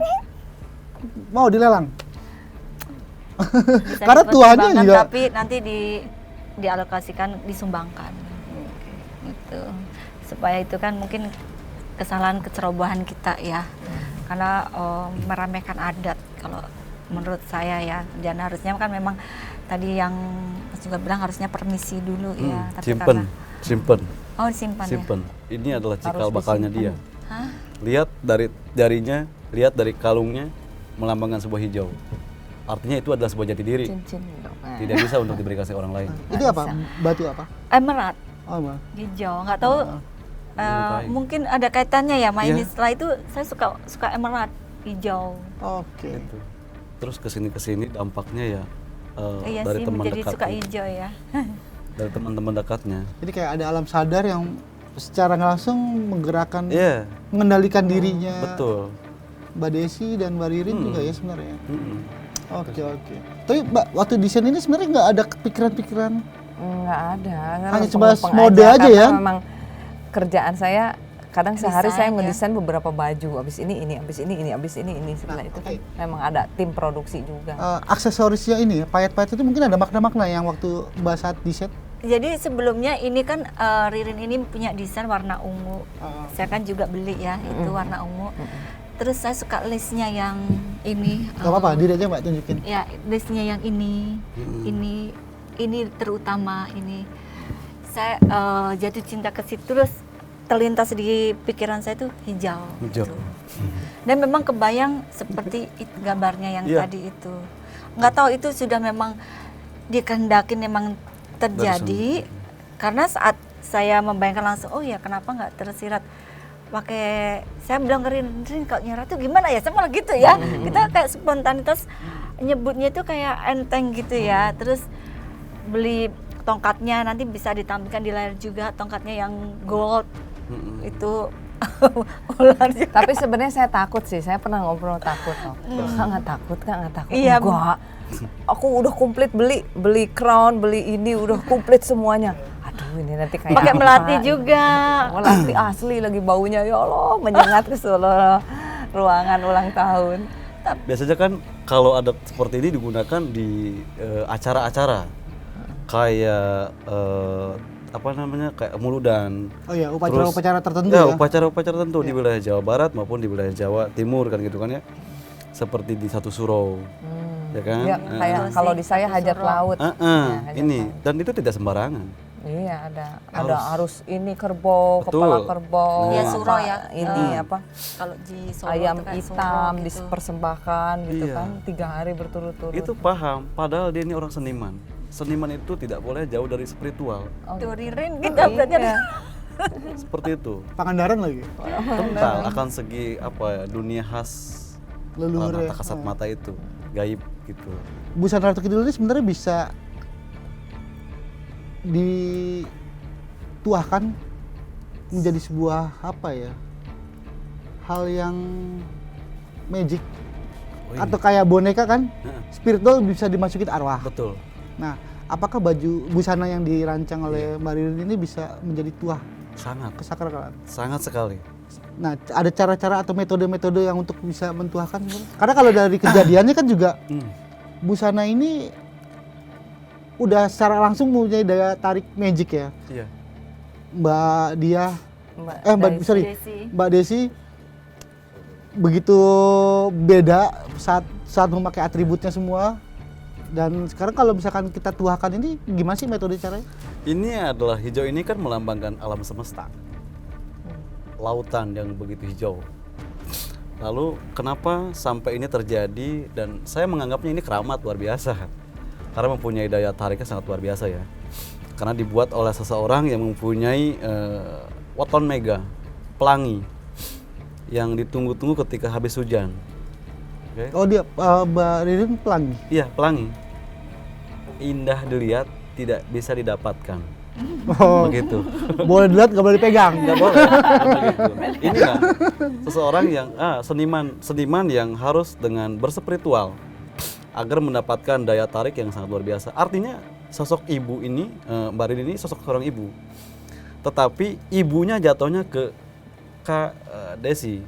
mau dilelang. bisa Karena tuanya dipertimbangkan, juga- tapi nanti dialokasikan, disumbangkan gitu. Supaya itu kan mungkin kesalahan kecerobohan kita ya. Karena meremehkan adat kalau menurut saya ya. Dan harusnya kan memang tadi yang Mas juga bilang harusnya permisi dulu ya. Tapi Simpen. oh disimpan ya. Simpen. Ini adalah cikal Harus bakalnya dia. Hah? Lihat dari jarinya, lihat dari kalungnya melambangkan sebuah hijau. Artinya itu adalah sebuah jati diri. Cincin. Tidak bisa untuk diberi kasih orang lain. Itu apa? Batu apa? Emerald Oh, Ma. hijau, nggak tahu Menyerupai. mungkin ada kaitannya ya, Ma. Iya. Ini setelah itu saya suka emerald hijau. Oke. Gitu. Terus kesini Iya dampaknya ya dari sih, teman menjadi dekat, suka hijau ya. dari teman-teman dekatnya. Jadi kayak ada alam sadar yang secara nggak langsung menggerakkan, Iya, mengendalikan dirinya. betul. Mbak Desi dan Mbak Ririn juga ya sebenarnya. Mm-mm. Oke. Tapi Mbak, waktu desain ini sebenarnya nggak ada kepikiran-pikiran. Nggak ada. Karena Hanya peng- sebatas peng mode aja karena ya? Memang kerjaan saya kadang sehari Desain saya ya. mendesain beberapa baju. Abis ini, abis ini. Setelah Nah, itu oke. kan memang ada tim produksi juga. Aksesorisnya ini, payet-payet itu mungkin ada makna-makna yang waktu Mbak saat di set. Jadi sebelumnya ini kan Ririn ini punya desain warna ungu. Saya kan juga beli ya, itu warna ungu. Terus saya suka listnya yang ini. Gak apa-apa, diri aja Mbak tunjukin. Ya, listnya yang ini terutama ini. Saya jatuh cinta ke situ, terus terlintas di pikiran saya tuh hijau. Hijau. Gitu. Dan memang kebayang seperti gambarnya yang Iya. tadi itu. Nggak tahu itu sudah memang dikehendakin memang terjadi, karena saat saya membayangkan langsung, oh ya kenapa nggak tersirat pakai, saya bilang ke Rin kalau nyirat tuh gimana ya, sama gitu ya, kita kayak spontanitas nyebutnya itu kayak enteng gitu ya. Terus beli tongkatnya, nanti bisa ditampilkan di layar juga, tongkatnya yang gold itu ular juga. Tapi sebenarnya saya takut sih, saya pernah ngobrol takut. Nggak takut. Iya. Enggak. Aku udah komplit beli crown, beli ini udah komplit semuanya. Aduh, ini nanti kayak Pakai apa? melati juga. Melati asli lagi baunya, ya Allah, menyengat ke seluruh ruangan ulang tahun. Biasanya kan kalau adat seperti ini digunakan di acara-acara kayak apa namanya, kayak muludan. Oh iya, Terus- upacara-upacara tertentu Ya, ya. upacara-upacara tertentu di wilayah Jawa Barat maupun di wilayah Jawa Timur kan gitu kan ya. Seperti di satu surau. Ya kan? Ya, kayak kalau di saya hajat laut. Ah, Ya, hajat ini laut. dan itu tidak sembarangan. Iya, ada harus ini kerbau, Betul. kepala kerbau. Iya, apa, surau ya. Ini apa? Kalau di Solo Ayam tuh kayak hitam Solo gitu. dipersembahkan gitu Iya. kan 3 hari berturut-turut. Itu paham, padahal dia ini orang seniman. Seniman itu tidak boleh jauh dari spiritual. Tuh Ririn kita berarti Iya. Seperti itu. Pangandaran lagi. Kental akan segi apa ya, dunia khas Leluhur ya. mata kasat mata itu, gaib gitu. Busana Ratu Kidul ini sebenarnya bisa dituahkan menjadi sebuah apa ya, hal yang magic Oh, atau kayak boneka kan, Heeh. spiritual bisa dimasukin arwah. Betul. Nah, apakah baju busana yang dirancang oleh Mbak Ririn ini bisa menjadi tuah Sangat, kesakralan? sangat sekali. Nah, ada cara-cara atau metode-metode yang untuk bisa mentuahkan? Karena kalau dari kejadiannya kan juga Hmm. busana ini udah secara langsung mempunyai daya tarik magic ya. Iya. Mbak Dia, Daisy. Desi. Mbak Desi begitu beda saat memakai atributnya semua. Dan sekarang kalau misalkan kita tuahkan ini gimana sih metode caranya? Ini adalah hijau ini kan melambangkan alam semesta. Lautan yang begitu hijau. Lalu kenapa sampai ini terjadi, dan saya menganggapnya ini keramat luar biasa. Karena mempunyai daya tariknya sangat luar biasa ya. Karena dibuat oleh seseorang yang mempunyai weton mega, pelangi yang ditunggu-tunggu ketika habis hujan. Oke. Oh dia Mbak Ririn pelangi. Iya, pelangi. Indah dilihat, tidak bisa didapatkan. Oh, Begitu. boleh dilihat nggak boleh dipegang. Nggak boleh. Nggak begitu. Ini kan seseorang yang seniman yang harus dengan berspiritual agar mendapatkan daya tarik yang sangat luar biasa. Artinya sosok ibu ini, Mbak Rin ini sosok seorang ibu. Tetapi ibunya jatuhnya ke Kak Desi.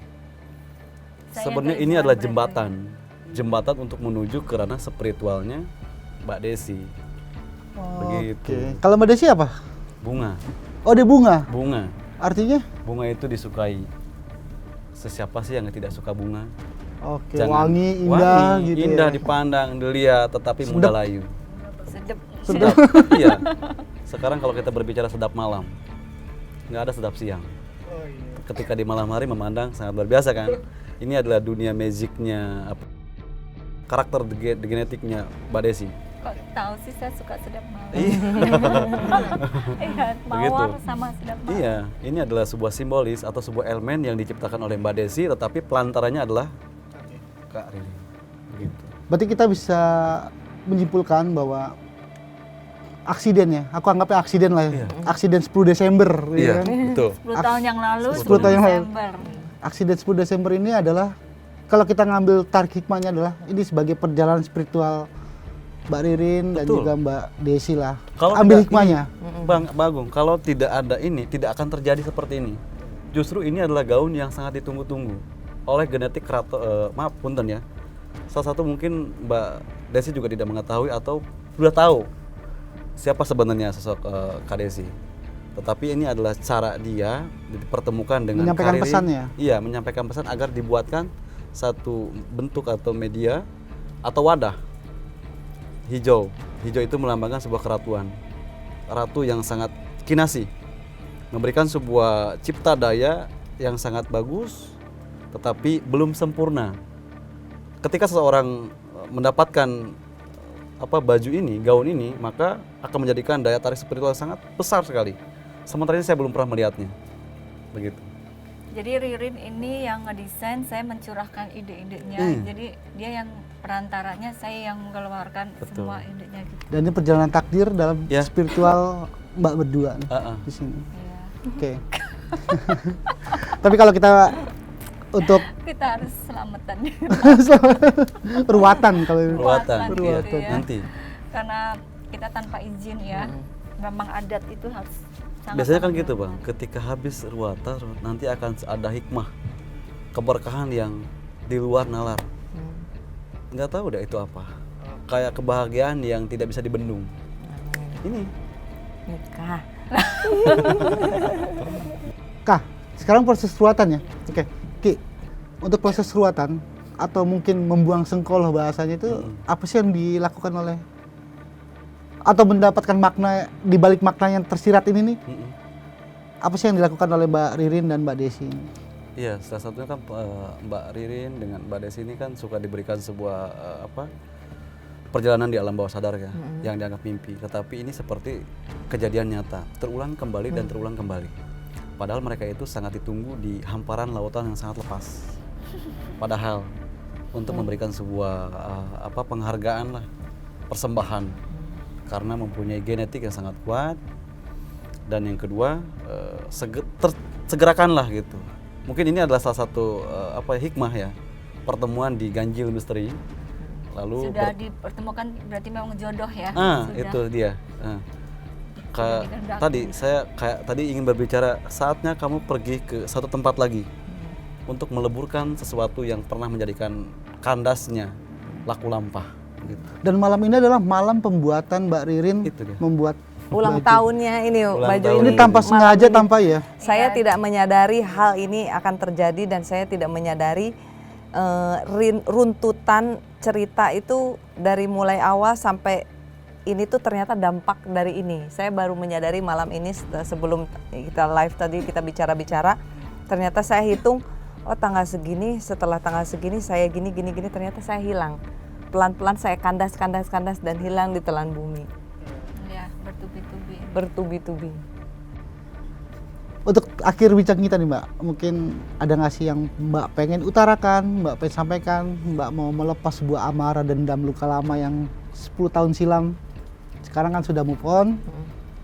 Saya Sebenarnya ke ini ibu adalah berarti. jembatan untuk menuju ke ranah spiritualnya Mbak Desi. Begitu. Oke. Kalau Mbak Desi apa? Bunga, Oh dia bunga. bunga. Artinya? Bunga itu disukai. Siapa sih yang tidak suka bunga? Oke, Jangan- wangi, indah wangi, gitu indah ya. dipandang, dilihat, tetapi mudah layu. Sedep. Sedap. Iya. Sekarang kalau kita berbicara sedap malam, nggak ada sedap siang. Ketika di malam hari memandang sangat luar biasa kan. Ini adalah dunia magicnya, karakter genetiknya Mbak Desi. Kok tahu sih saya suka sedap malam. Iya. Iya, mawar sama sedap malam. Iya, ini adalah sebuah simbolis atau sebuah elemen yang diciptakan oleh Mbak Desi, tetapi pelantarannya adalah Kak Rini. Begitu. Berarti kita bisa menyimpulkan bahwa aksiden ya, aku anggapnya aksiden lah ya. Iya. Aksiden 10 Desember ya Iya, kan? betul. 10 tahun yang lalu, 10 tahun yang lalu. Desember. Aksiden 10 Desember ini adalah, kalau kita ngambil tarik hikmahnya adalah ini sebagai perjalanan spiritual Mbak Ririn dan Betul. juga Mbak Desi lah. Kalau Ambil tidak hikmahnya. Bang Agung, kalau tidak ada ini, tidak akan terjadi seperti ini. Justru ini adalah gaun yang sangat ditunggu-tunggu oleh genetik maaf punten ya. Salah satu mungkin Mbak Desi juga tidak mengetahui atau sudah tahu siapa sebenarnya sosok Kak Desi. Tetapi ini adalah cara dia dipertemukan dengan Menyampaikan Kak Ririn. pesan ya? Iya, menyampaikan pesan agar dibuatkan satu bentuk atau media atau wadah hijau. Hijau itu melambangkan sebuah keratuan, ratu yang sangat kinasi, memberikan sebuah cipta daya yang sangat bagus, tetapi belum sempurna. Ketika seseorang mendapatkan baju ini, gaun ini, maka akan menjadikan daya tarik spiritual yang sangat besar sekali. Sementara ini saya belum pernah melihatnya, begitu. Jadi Ririn ini yang ngedesain, saya mencurahkan ide-idenya. Jadi dia yang perantaranya, saya yang mengeluarkan semua idenya gitu. Dan ini perjalanan takdir dalam Ya. spiritual Mbak berdua nih, di sini. Iya. Oke. Tapi kalau kita untuk Kita harus selamatan. ruatan kalau ini. Ruatan, gitu iya, ya. nanti. Karena kita tanpa izin ya. Memang adat itu harus sangat. Biasanya kan gitu Bang, ketika habis ruatan nanti akan ada hikmah, keberkahan yang di luar nalar. Nggak tahu deh itu apa. Kayak kebahagiaan yang tidak bisa dibendung. Ini. Nikah. Kak, sekarang proses ruatan ya. Oke. Ki, untuk proses ruatan atau mungkin membuang sengkolo bahasanya itu apa sih yang dilakukan oleh atau mendapatkan makna di balik makna yang tersirat ini nih? Apa sih yang dilakukan oleh Mbak Ririn dan Mbak Desi ini? Iya, salah satunya kan Mbak Ririn dengan Mbak Desi ini kan suka diberikan sebuah perjalanan di alam bawah sadar ya, yang dianggap mimpi. Tetapi ini seperti kejadian nyata, terulang kembali dan terulang kembali. Padahal mereka itu sangat ditunggu di hamparan lautan yang sangat lepas. Padahal untuk memberikan sebuah penghargaan lah, persembahan, karena mempunyai genetik yang sangat kuat. Dan yang kedua, segerakanlah gitu. Mungkin ini adalah salah satu hikmah ya, pertemuan di ganjil misteri. Lalu Sudah dipertemukan berarti memang jodoh ya. Sudah. itu dia. Tadi saya tadi ingin berbicara, saatnya kamu pergi ke satu tempat lagi untuk meleburkan sesuatu yang pernah menjadikan kandasnya laku lampah gitu. Dan malam ini adalah malam pembuatan Mbak Ririn Itu dia. membuat Ulang baju. tahunnya ini Ulang baju tahun. ini. Ini tanpa malam sengaja, ini. tanpa ya. Saya tidak menyadari hal ini akan terjadi dan saya tidak menyadari runtutan cerita itu dari mulai awal sampai ini tuh ternyata dampak dari ini. Saya baru menyadari malam ini sebelum kita live tadi kita bicara-bicara, ternyata saya hitung, oh tanggal segini, setelah tanggal segini saya gini, ternyata saya hilang. Pelan-pelan saya kandas dan hilang di telan bumi. Ya, bertubi-tubi. Bertubi-tubi. Untuk akhir bincang kita nih Mbak, mungkin ada nggak sih yang Mbak pengen utarakan, Mbak pengen sampaikan, Mbak mau melepas sebuah amarah dendam luka lama yang 10 tahun silam. Sekarang kan sudah move on,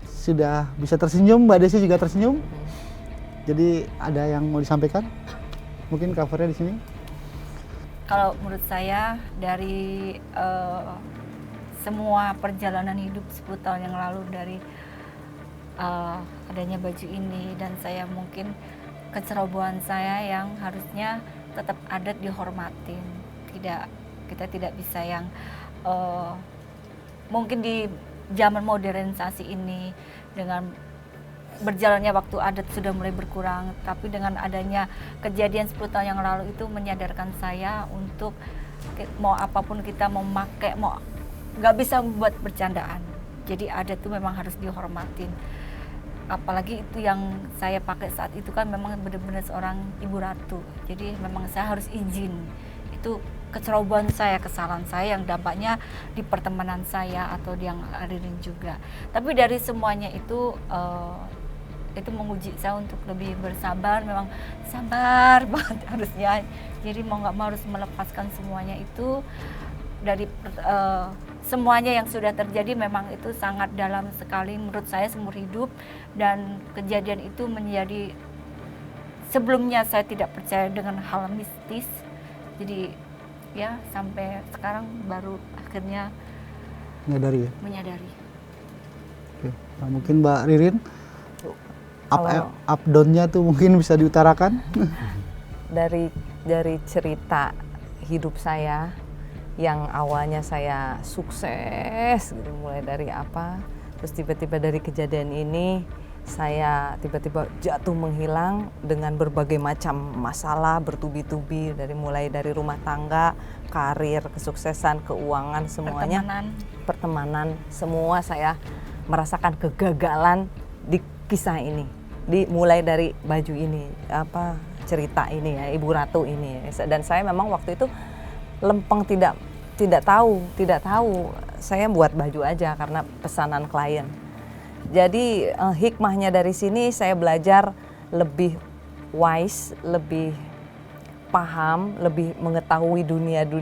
sudah bisa tersenyum, Mbak Desi juga tersenyum. Jadi ada yang mau disampaikan? Mungkin covernya di sini. Kalau menurut saya dari semua perjalanan hidup 10 tahun yang lalu dari adanya baju ini, dan saya mungkin kecerobohan saya yang harusnya tetap adat dihormatin. Kita tidak bisa yang mungkin di zaman modernisasi ini dengan berjalannya waktu adat sudah mulai berkurang, tapi dengan adanya kejadian 10 tahun yang lalu itu menyadarkan saya untuk mau apapun kita mau pakai, mau nggak bisa buat bercandaan. Jadi adat itu memang harus dihormatin. Apalagi itu yang saya pakai saat itu kan memang benar-benar seorang ibu ratu. Jadi memang saya harus izin. Itu kecerobohan saya, kesalahan saya yang dampaknya di pertemanan saya atau di yang Ririn juga. Tapi dari semuanya itu menguji saya untuk lebih bersabar. Memang sabar banget harusnya. Jadi mau nggak mau harus melepaskan semuanya itu dari semuanya yang sudah terjadi. Memang itu sangat dalam sekali menurut saya seumur hidup, dan kejadian itu menjadi, sebelumnya saya tidak percaya dengan hal mistis, jadi ya sampai sekarang baru akhirnya Menyadari ya. menyadari. Oke. Nah, mungkin Mbak Ririn Kalau- up down-nya tuh mungkin bisa diutarakan. Dari cerita hidup saya yang awalnya saya sukses gitu, mulai dari apa, Terus tiba-tiba dari kejadian ini saya tiba-tiba jatuh menghilang dengan berbagai macam masalah bertubi-tubi, mulai dari rumah tangga, karir, kesuksesan, keuangan, semuanya. Pertemanan, semua saya merasakan kegagalan di kisah ini. Mulai dari baju ini, cerita ini ya, Ibu Ratu ini. Dan saya memang waktu itu lempeng, tidak tahu. Saya buat baju aja karena pesanan klien. Jadi hikmahnya dari sini saya belajar lebih wise, lebih paham, lebih mengetahui dunia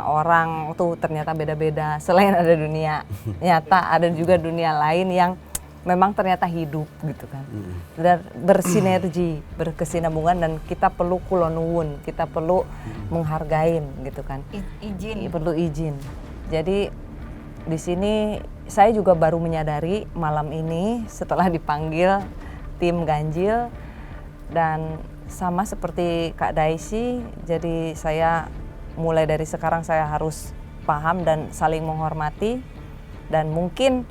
orang tuh ternyata beda-beda. Selain ada dunia nyata, ada juga dunia lain yang memang ternyata hidup gitu kan. Dan bersinergi, berkesinambungan, dan kita perlu kulonuwun, kita perlu menghargain gitu kan. Perlu izin. Jadi di sini saya juga baru menyadari malam ini setelah dipanggil tim ganjil, dan sama seperti Kak Daisy, jadi saya mulai dari sekarang saya harus paham dan saling menghormati, dan mungkin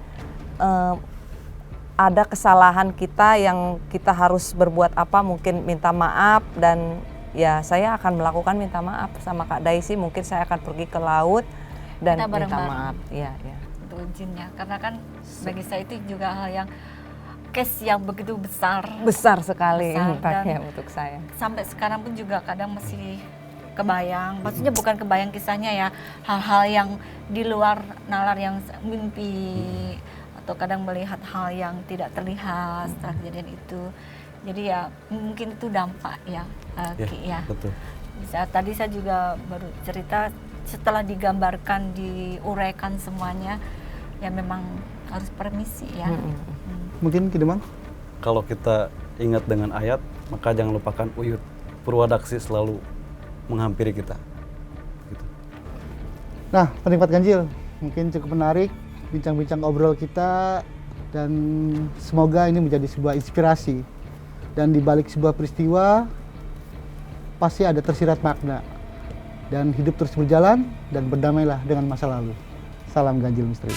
ada kesalahan kita yang kita harus berbuat apa, mungkin minta maaf, dan ya saya akan melakukan minta maaf sama Kak Daisy, mungkin saya akan pergi ke laut dan minta maaf. Ya. Untuk izinnya, karena kan bagi saya itu juga hal yang case yang begitu besar sekali impactnya untuk saya. Sampai sekarang pun juga kadang masih kebayang, maksudnya bukan kebayang kisahnya ya, hal-hal yang di luar nalar, yang mimpi atau kadang melihat hal yang tidak terlihat setelah kejadian itu. Jadi ya mungkin itu dampak ya, Ki ya. Betul. Bisa, tadi saya juga baru cerita, setelah digambarkan, diuraikan semuanya, ya memang harus permisi ya. Mungkin Ki Demang? Kalau kita ingat dengan ayat, maka jangan lupakan uyut. Purwadaksi selalu menghampiri kita. Gitu. Nah, penikmat ganjil, mungkin cukup menarik bincang-bincang obrol kita, dan semoga ini menjadi sebuah inspirasi. Dan di balik sebuah peristiwa pasti ada tersirat makna. Dan hidup terus berjalan dan berdamailah dengan masa lalu. Salam ganjil misteri.